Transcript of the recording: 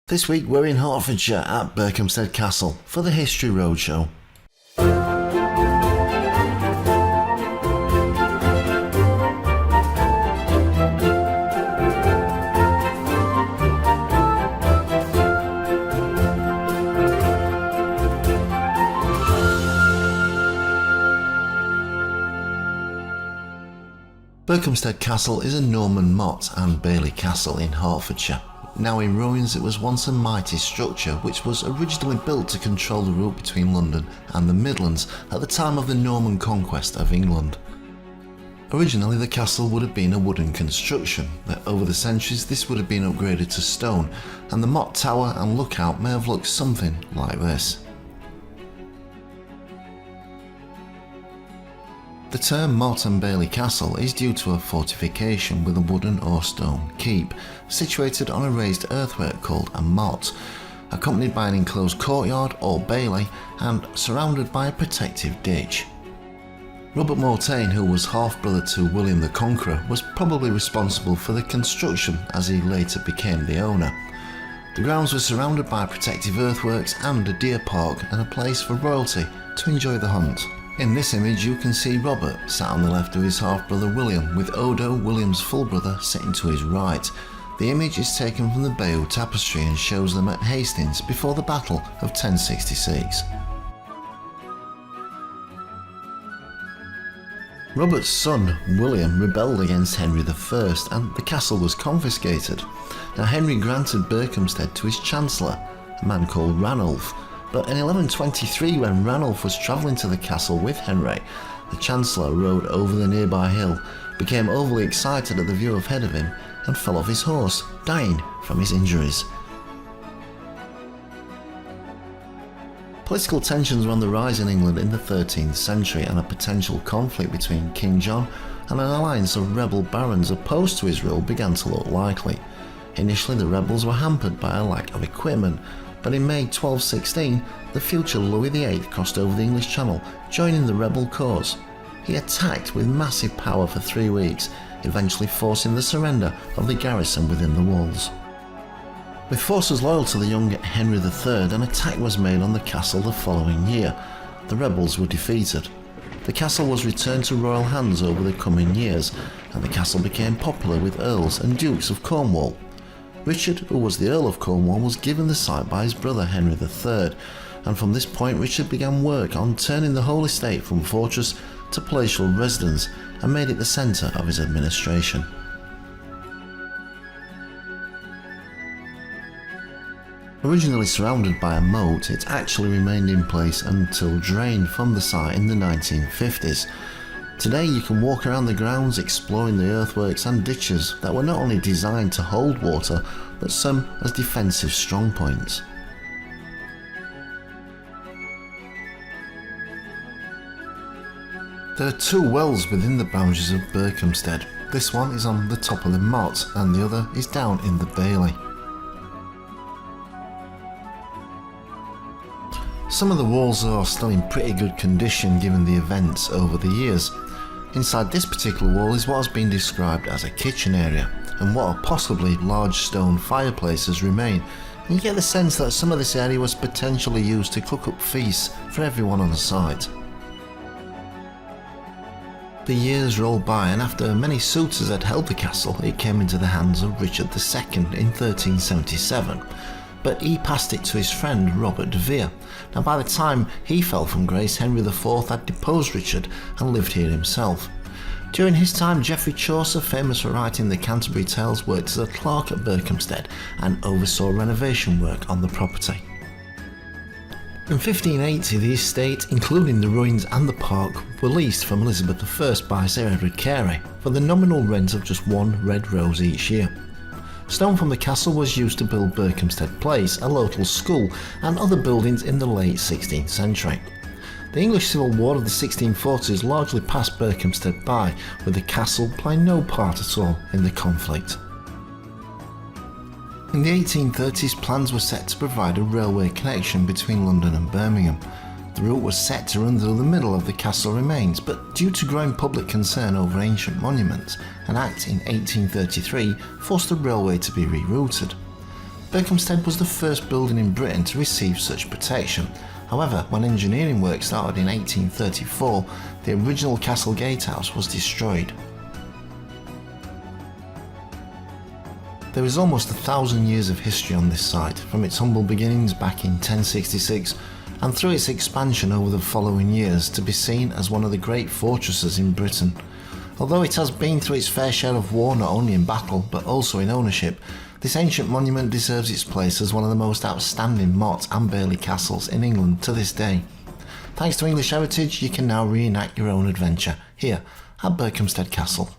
This week we're in Hertfordshire at Berkhamsted Castle for the History Roadshow. Berkhamsted Castle is a Norman motte-and-bailey castle in Hertfordshire. Now in ruins, it was once a mighty structure which was originally built to control the route between London and the Midlands at the time of the Norman conquest of England. Originally the castle would have been a wooden construction, but over the centuries this would have been upgraded to stone, and the motte tower and lookout may have looked something like this. The term motte-and-bailey castle is due to a fortification with a wooden or stone keep, situated on a raised earthwork called a motte, accompanied by an enclosed courtyard or bailey and surrounded by a protective ditch. Robert Mortain, who was half-brother to William the Conqueror, was probably responsible for the construction as he later became the owner. The grounds were surrounded by protective earthworks and a deer park and a place for royalty to enjoy the hunt. In this image you can see Robert sat on the left of his half-brother William, with Odo, William's full brother, sitting to his right. The image is taken from the Bayeux tapestry and shows them at Hastings before the Battle of 1066. Robert's son William rebelled against Henry I and the castle was confiscated. Now Henry granted Berkhamsted to his chancellor, a man called Ranulph. But in 1123, when Ranulph was travelling to the castle with Henry, the Chancellor rode over the nearby hill, became overly excited at the view ahead of him and fell off his horse, dying from his injuries. Political tensions were on the rise in England in the 13th century, and a potential conflict between King John and an alliance of rebel barons opposed to his rule began to look likely. Initially the rebels were hampered by a lack of equipment, but in May 1216, the future Louis VIII crossed over the English Channel, joining the rebel cause. He attacked with massive power for 3 weeks, eventually forcing the surrender of the garrison within the walls. With forces loyal to the young Henry III, an attack was made on the castle the following year. The rebels were defeated. The castle was returned to royal hands over the coming years, and the castle became popular with earls and dukes of Cornwall. Richard, who was the Earl of Cornwall, was given the site by his brother Henry III, and from this point Richard began work on turning the whole estate from fortress to palatial residence and made it the centre of his administration. Originally surrounded by a moat, it actually remained in place until drained from the site in the 1950s. Today you can walk around the grounds exploring the earthworks and ditches that were not only designed to hold water, but some as defensive strongpoints. There are 2 wells within the boundaries of Berkhamsted. This one is on the top of the motte and the other is down in the bailey. Some of the walls are still in pretty good condition given the events over the years. Inside this particular wall is what has been described as a kitchen area, and what are possibly large stone fireplaces remain, and you get the sense that some of this area was potentially used to cook up feasts for everyone on the site. The years rolled by, and after many suitors had held the castle, it came into the hands of Richard II in 1377. But he passed it to his friend Robert de Vere. Now by the time he fell from grace, Henry IV had deposed Richard and lived here himself. During his time, Geoffrey Chaucer, famous for writing the Canterbury Tales, worked as a clerk at Berkhamsted and oversaw renovation work on the property. In 1580, the estate, including the ruins and the park, were leased from Elizabeth I by Sir Edward Carey for the nominal rent of just 1 red rose each year. Stone from the castle was used to build Berkhamsted Place, a local school, and other buildings in the late 16th century. The English Civil War of the 1640s largely passed Berkhamsted by, with the castle playing no part at all in the conflict. In the 1830s, plans were set to provide a railway connection between London and Birmingham. The route was set to run through the middle of the castle remains, but due to growing public concern over ancient monuments, an act in 1833 forced the railway to be rerouted. Berkhamstead was the first building in Britain to receive such protection. However, when engineering work started in 1834, the original castle gatehouse was destroyed. There is almost 1,000 years of history on this site, from its humble beginnings back in 1066 and through its expansion over the following years to be seen as one of the great fortresses in Britain. Although it has been through its fair share of war not only in battle but also in ownership, this ancient monument deserves its place as one of the most outstanding motte-and-bailey castles in England to this day. Thanks to English Heritage, you can now reenact your own adventure here at Berkhamsted Castle.